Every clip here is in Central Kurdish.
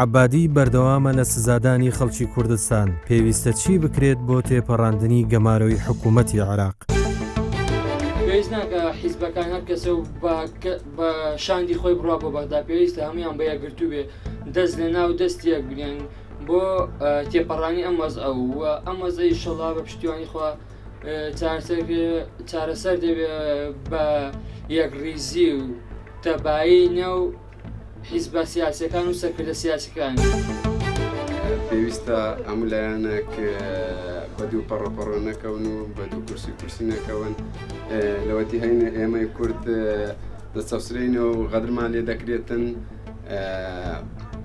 عەبادی بەردەوامە لە سزادانی خەڵکی کوردستان. پێویستە چی بکرێت بۆ تێپەڕاندنی گەمارەوەی حکوومەتی عێراق؟ پێویست ناکە حیزبەکان هەر کەسە و بە شاندی خۆی بڕوا بۆ بەغدا، پێویستە هەمویان بە یەکگرتوو بێ، دەست لە ناو دەستی یەک بگرێن بۆ تێپەڕانی ئەم وەزعە و ئەم وەزعەی ئینشەڵڵا بە پشتیوانی خوا چارەسەر دەبێت بە یەکڕیزی و تەبایی نێو حیزبە سیاسیەکان و سەرکردە سیاسیەکان. پێویستە هەموو لایەنێک بە دوو پەڕەپەڕۆ نەکەون و بە دوو کورسی نەکەون. لەوەتی هەین ئێمەی کورد دەچەوسرینەوە و غەدرمان لێ دەکرێتن.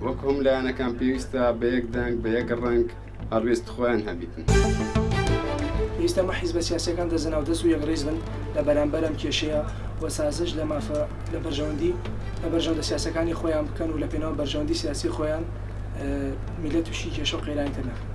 وەکو هەموو لایەنەکان پێویستە بە یەک دەنگ بە یەک ڕەنگ هەڵوێست خۆیان هەبیتن. پێویستە ئەمە حیزبە سیاسیەکان دەزنە و دەست و یەکڕێز بن لە بەرامبەر ئەم کێشەیە و سازش لە بەرژەوەندی لە بەرژەوەندە سیاسەکانی خۆیان بکەن و لە پێناو بەرژەوەندی سیاسی خۆیان میلەت تووشی کێشە و قەیرانی تر نەکەن.